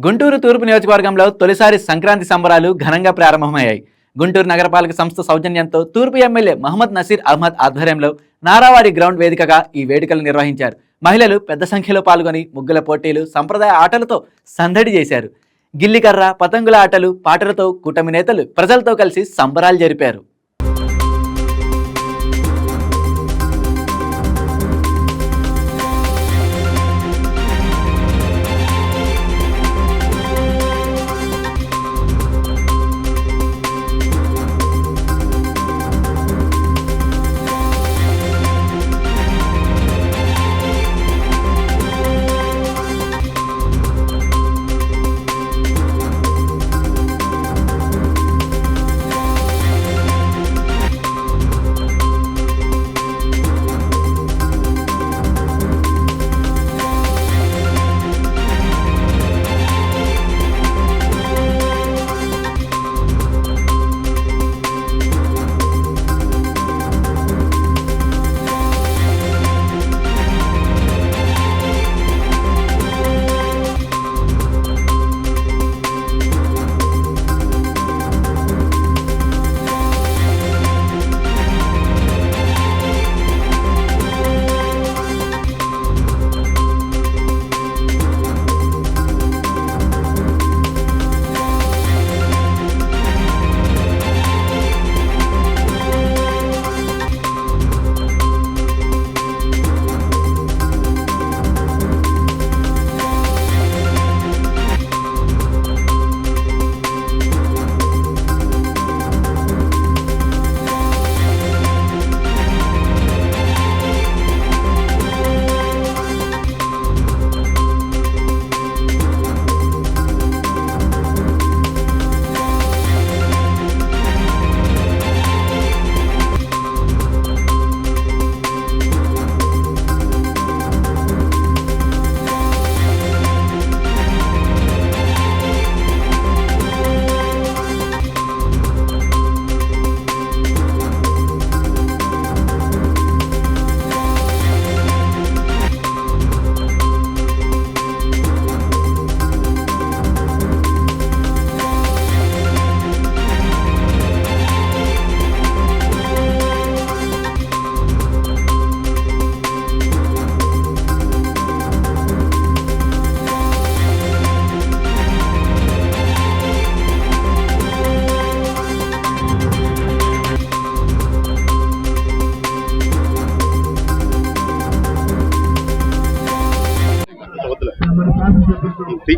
గుంటూరు తూర్పు నియోజకవర్గంలో తొలిసారి సంక్రాంతి సంబరాలు ఘనంగా ప్రారంభమయ్యాయి. గుంటూరు నగరపాలక సంస్థ సౌజన్యంతో తూర్పు ఎమ్మెల్యే మహమ్మద్ నసీర్ అహ్మద్ ఆధ్వర్యంలో నారావారి గ్రౌండ్ వేదికగా ఈ వేడుకలు నిర్వహించారు. మహిళలు పెద్ద సంఖ్యలో పాల్గొని ముగ్గుల పోటీలు, సంప్రదాయ ఆటలతో సందడి చేశారు. గిల్లికర్ర, పతంగుల ఆటలు, పాటలతో కూటమి నేతలు ప్రజలతో కలిసి సంబరాలు జరిపారు.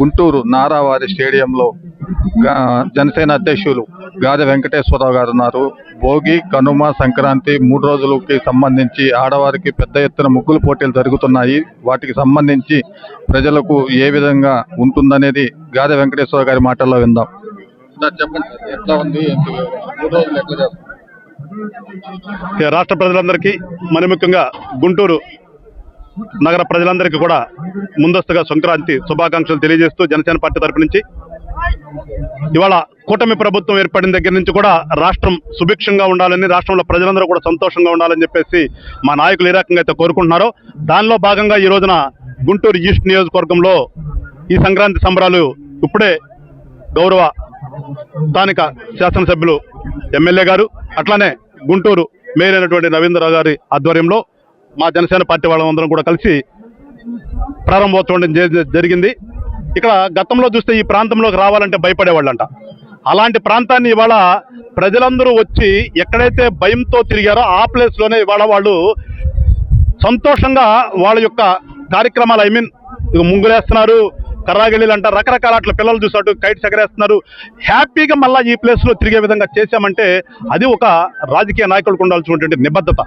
గుంటూరు నారావారి స్టేడియంలో జనసేన అధ్యక్షులు గాదె వెంకటేశ్వరరావు గారు ఉన్నారు. భోగి, కనుమ, సంక్రాంతి 3 రోజులకి సంబంధించి ఆడవారికి పెద్ద ఎత్తున ముగ్గుల పోటీలు జరుగుతున్నాయి. వాటికి సంబంధించి ప్రజలకు ఏ విధంగా ఉంటుందనేది గాదె వెంకటేశ్వర గారి మాటల్లో విందాం. చెప్పండి, ఎట్లా ఉంది? 3 రోజులు ఎట్లా చేస్తారు? రాష్ట్ర ప్రజలందరికీ, మరి ముఖ్యంగా గుంటూరు నగర ప్రజలందరికీ కూడా ముందస్తుగా సంక్రాంతి శుభాకాంక్షలు తెలియజేస్తూ జనసేన పార్టీ తరపు నుంచి ఇవాళ కూటమి ప్రభుత్వం ఏర్పడిన దగ్గర నుంచి కూడా రాష్ట్రం సుభిక్షంగా ఉండాలని, రాష్ట్రంలో ప్రజలందరూ కూడా సంతోషంగా ఉండాలని చెప్పేసి మా నాయకులు ఏ రకంగా అయితే కోరుకుంటున్నారో దానిలో భాగంగా ఈ రోజున గుంటూరు ఈస్ట్ నియోజకవర్గంలో ఈ సంక్రాంతి సంబరాలు ఇప్పుడే గౌరవ స్థానిక శాసనసభ్యులు ఎమ్మెల్యే గారు, అట్లానే గుంటూరు మేయర్ అయినటువంటి రవీంద్రరావు గారి ఆధ్వర్యంలో మా జనసేన పార్టీ వాళ్ళందరం కూడా కలిసి ప్రారంభోత్సవం జరిగింది. ఇక్కడ గతంలో చూస్తే ఈ ప్రాంతంలోకి రావాలంటే భయపడేవాళ్ళంట. అలాంటి ప్రాంతాన్ని ఇవాళ ప్రజలందరూ వచ్చి ఎక్కడైతే భయంతో తిరిగారో ఆ ప్లేస్లోనే ఇవాళ వాళ్ళు సంతోషంగా వాళ్ళ యొక్క కార్యక్రమాలు ముగ్గులేస్తున్నారు, కర్రాగిళ్ళీలు అంటారు, రకరకాల అట్లా పిల్లలు చూసినట్టు కైట్స్ ఎగరేస్తున్నారు. హ్యాపీగా మళ్ళీ ఈ ప్లేస్లో తిరిగే విధంగా చేశామంటే అది ఒక రాజకీయ నాయకులకు ఉండాల్సినటువంటి నిబద్ధత.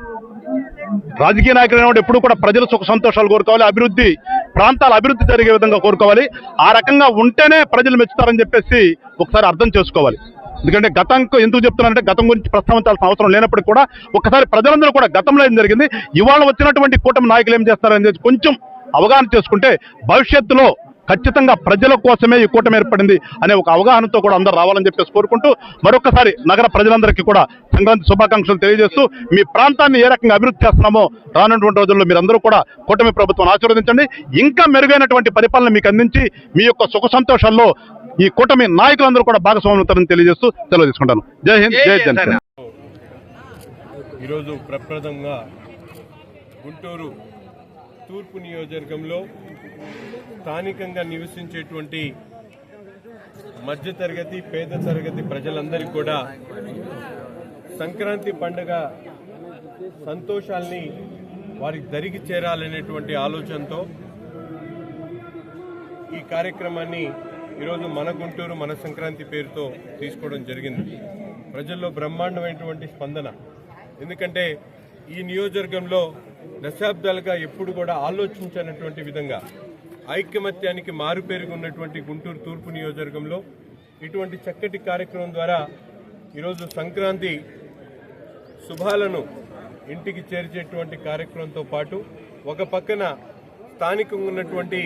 రాజకీయ నాయకులు ఎప్పుడు కూడా ప్రజలు సుఖ సంతోషాలు కోరుకోవాలి, అభివృద్ధి ప్రాంతాల అభివృద్ధి జరిగే విధంగా కోరుకోవాలి. ఆ రకంగా ఉంటేనే ప్రజలు మెచ్చుతారని చెప్పేసి ఒకసారి అర్థం చేసుకోవాలి. ఎందుకంటే గతంకు ఎందుకు చెప్తున్నానంటే గతం గురించి ప్రస్తావించాల్సిన అవసరం లేనప్పటికీ కూడా ఒకసారి ప్రజలందరూ కూడా గతంలో ఏం జరిగింది, ఇవాళ వచ్చినటువంటి కూటమి నాయకులు ఏం చేస్తారనేది కొంచెం అవగాహన చేసుకుంటే భవిష్యత్తులో ఖచ్చితంగా ప్రజల కోసమే ఈ కూటమి ఏర్పడింది అనే ఒక అవగాహనతో కూడా అందరూ రావాలని చెప్పేసి కోరుకుంటూ మరొకసారి నగర ప్రజలందరికీ కూడా సంక్రాంతి శుభాకాంక్షలు తెలియజేస్తూ మీ ప్రాంతాన్ని ఏ రకంగా అభివృద్ధి చేస్తున్నామో రానున్నటువంటి రోజుల్లో మీరందరూ కూడా కూటమి ప్రభుత్వం ఆశీర్వదించండి. ఇంకా మెరుగైనటువంటి పరిపాలన మీకు అందించి మీ యొక్క సుఖ సంతోషాల్లో ఈ కూటమి నాయకులందరూ కూడా భాగస్వామ్యం తెలియజేస్తూ సెలవు తీసుకుంటాను. జై హింద్, జై జనసేన. ఈరోజు ప్రప్రథంగా గుంటూరు తూర్పు నియోజకవర్గంలో స్థానికంగా నివసించేటువంటి మధ్యతరగతి పేద తరగతి ప్రజలందరికీ కూడా సంక్రాంతి పండుగ సంతోషాల్ని వారికి దరికి చేరాలనేటువంటి ఆలోచనతో ఈ కార్యక్రమాన్ని ఈరోజు మన గుంటూరు మన సంక్రాంతి పేరుతో తీసుకోవడం జరిగింది. ప్రజల్లో బ్రహ్మాండమైనటువంటి స్పందన. ఎందుకంటే ఈ నియోజకవర్గంలో దశాబ్దాలుగా ఎప్పుడు కూడా ఆలోచించినటువంటి విధంగా ఐకమత్యానికి మారుపేరుగా ఉన్నటువంటి గుంటూరు తూర్పు నియోజకవర్గంలో ఇటువంటి చక్కటి కార్యక్రమం ద్వారా ఈరోజు సంక్రాంతి శుభాలను ఇంటికి చేర్చేటువంటి కార్యక్రమంతో పాటు ఒక పక్కన స్థానికంగా ఉన్నటువంటి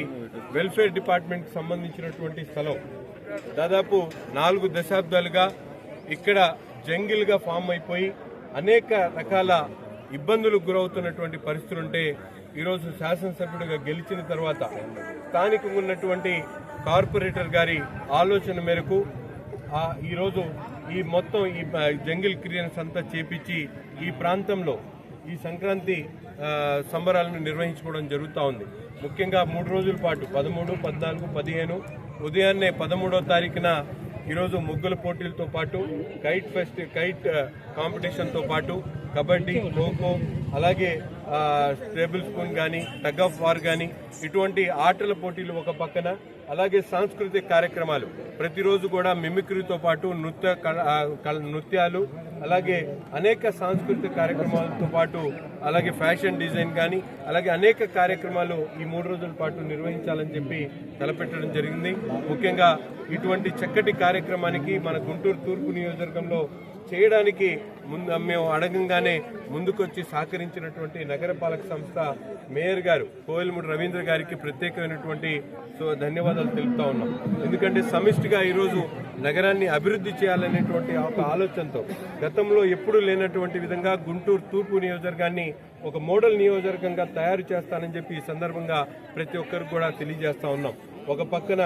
వెల్ఫేర్ డిపార్ట్మెంట్కి సంబంధించినటువంటి స్థలం దాదాపు 4 దశాబ్దాలుగా ఇక్కడ జంగిల్గా ఫామ్ అయిపోయి అనేక రకాల ఇబ్బందులకు గురవుతున్నటువంటి పరిస్థితులుంటే ఈరోజు శాసనసభ్యుడిగా గెలిచిన తర్వాత స్థానికంగా ఉన్నటువంటి కార్పొరేటర్ గారి ఆలోచన మేరకు ఈరోజు ఈ మొత్తం ఈ జంగిల్ క్లియరెన్స్ అంతా చేపించి ఈ ప్రాంతంలో ఈ సంక్రాంతి సంబరాలను నిర్వహించుకోవడం జరుగుతూ ఉంది. ముఖ్యంగా 3 రోజుల పాటు 13, 14, 15 ఉదయాన్నే 13వ తారీఖున ఈరోజు ముగ్గుల పోటీలతో పాటు కైట్ కాంపిటీషన్తో పాటు కబడ్డీ, ఖోఖో, అలాగే టేబుల్ స్పూన్ కానీ టగ్ ఆఫ్ వార్ కానీ ఇటువంటి ఆటల పోటీలు ఒక పక్కన, అలాగే సాంస్కృతిక కార్యక్రమాలు ప్రతిరోజు కూడా మిమిక్రీతో పాటు నృత్యాలు, అలాగే అనేక సాంస్కృతిక కార్యక్రమాలతో పాటు అలాగే ఫ్యాషన్ డిజైన్ కానీ అలాగే అనేక కార్యక్రమాలు ఈ 3 రోజుల పాటు నిర్వహించాలని చెప్పి తలపెట్టడం జరిగింది. ముఖ్యంగా ఇటువంటి చక్కటి కార్యక్రమానికి మన గుంటూరు తూర్పు నియోజకవర్గంలో చేయడానికి మేము అడగంగానే ముందుకొచ్చి సహకరించినటువంటి నగరపాలక సంస్థ మేయర్ గారు కోవెలమూడి రవీంద్ర గారికి ప్రత్యేకమైనటువంటి ధన్యవాదాలు తెలుపుతా ఉన్నాం. ఎందుకంటే సమిష్టిగా ఈరోజు నగరాన్ని అభివృద్ధి చేయాలనేటువంటి ఒక ఆలోచనతో గతంలో ఎప్పుడూ లేనటువంటి విధంగా గుంటూరు తూర్పు నియోజకవర్గాన్ని ఒక మోడల్ నియోజకవర్గంగా తయారు చేస్తానని చెప్పి ఈ సందర్భంగా ప్రతి ఒక్కరికి కూడా తెలియజేస్తా ఉన్నాం. ఒక పక్కన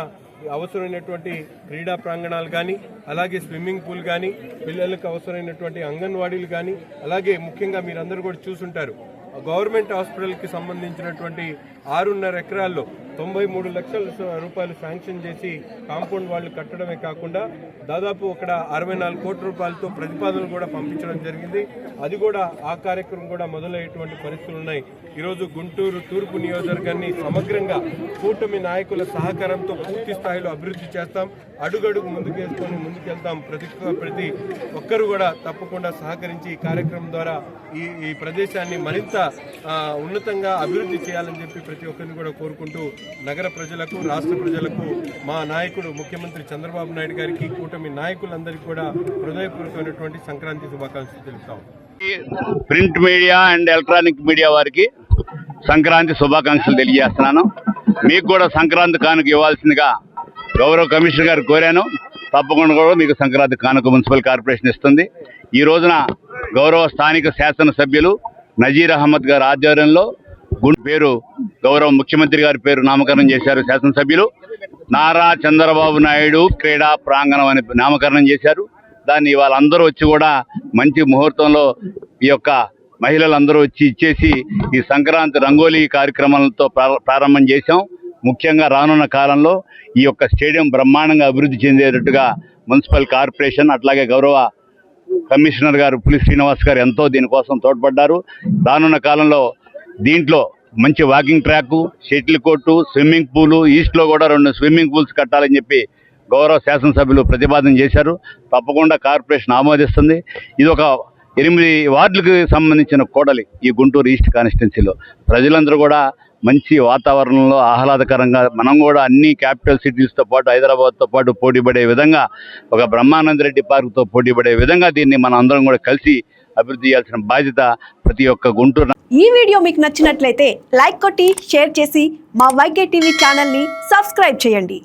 అవసరమైనటువంటి క్రీడా ప్రాంగణాలు కానీ అలాగే స్విమ్మింగ్ పూల్ కానీ పిల్లలకు అవసరమైనటువంటి అంగన్వాడీలు కానీ అలాగే ముఖ్యంగా మీరందరూ కూడా చూసుంటారు గవర్నమెంట్ హాస్పిటల్కి సంబంధించినటువంటి 6.5 ఎకరాల్లో 93 లక్షల రూపాయలు శాంక్షన్ చేసి కాంపౌండ్ వాళ్ళు కట్టడమే కాకుండా దాదాపు అక్కడ 64 కోట్ల రూపాయలతో ప్రతిపాదనలు కూడా పంపించడం జరిగింది. అది కూడా ఆ కార్యక్రమం కూడా మొదలయ్యేటువంటి పరిస్థితులు ఉన్నాయి. ఈరోజు గుంటూరు తూర్పు నియోజకవర్గాన్ని సమగ్రంగా కూటమి నాయకుల సహకారంతో పూర్తి స్థాయిలో అభివృద్ధి చేస్తాం. అడుగడుగు ముందుకెళ్తాం. ప్రతి ఒక్కరు కూడా తప్పకుండా సహకరించి ఈ కార్యక్రమం ద్వారా ఈ ప్రదేశాన్ని మరింత ఉన్నతంగా అభివృద్ధి చేయాలని చెప్పి ప్రతి ఒక్కరిని కూడా కోరుకుంటూ నగర ప్రజలకు రాష్ట్ర ప్రజలకు మా నాయకుడు ముఖ్యమంత్రి చంద్రబాబు నాయుడు గారికి కూటమి నాయకులందరికీ కూడా హృదయపూర్వకమైనటువంటి సంక్రాంతి శుభాకాంక్షలు తెలుపుతాం. Print media and electronic media వారికి సంక్రాంతి శుభాకాంక్షలు తెలియజేస్తున్నాను. మీకు కూడా సంక్రాంతి కానుక ఇవ్వాల్సిందిగా గౌరవ కమిషనర్ గారు కోరాను. తప్పకుండా కూడా మీకు సంక్రాంతి కానుక మున్సిపల్ కార్పొరేషన్ ఇస్తుంది. ఈ రోజున గౌరవ స్థానిక శాసనసభ్యులు నజీర్ అహ్మద్ గారి ఆధ్వర్యంలో పేరు గౌరవ ముఖ్యమంత్రి గారి పేరు నామకరణం చేశారు. శాసనసభ్యులు నారా చంద్రబాబు నాయుడు క్రీడా ప్రాంగణం అని నామకరణం చేశారు. దాన్ని వాళ్ళందరూ వచ్చి కూడా మంచి ముహూర్తంలో ఈ యొక్క మహిళలందరూ వచ్చి ఇచ్చేసి ఈ సంక్రాంతి రంగోలీ కార్యక్రమాలతో ప్రారంభం చేశాం. ముఖ్యంగా రానున్న కాలంలో ఈ యొక్క స్టేడియం బ్రహ్మాండంగా అభివృద్ధి చెందేటట్టుగా మున్సిపల్ కార్పొరేషన్ అట్లాగే గౌరవ కమిషనర్ గారు పులి శ్రీనివాస్ గారు ఎంతో దీనికోసం తోడ్పడ్డారు. రానున్న కాలంలో దీంట్లో మంచి walking track, shuttle court, swimming పూలు, ఈస్ట్లో కూడా 2 స్విమ్మింగ్ పూల్స్ కట్టాలని చెప్పి గౌరవ శాసనసభ్యులు ప్రతిపాదన చేశారు. తప్పకుండా కార్పొరేషన్ ఆమోదిస్తుంది. ఇది ఒక 8 వార్డులకు సంబంధించిన కూడలి ఈ గుంటూరు ఈస్ట్ కాన్స్టిట్యున్సీలో. ప్రజలందరూ కూడా మంచి వాతావరణంలో ఆహ్లాదకరంగా మనం కూడా అన్ని క్యాపిటల్ సిటీస్తో పాటు హైదరాబాద్తో పాటు పోటీపడే విధంగా ఒక బ్రహ్మానంద రెడ్డి పార్క్తో పోటీపడే విధంగా దీన్ని మనం అందరం కూడా కలిసి అభివృద్ధి చేయాల్సిన బాధ్యత ప్రతి ఒక్క గుంటూరు. ఈ వీడియో మీకు నచ్చినట్లయితే లైక్ కొట్టి షేర్ చేసి మా వైకే టీవీ ఛానల్ని సబ్స్క్రైబ్ చేయండి.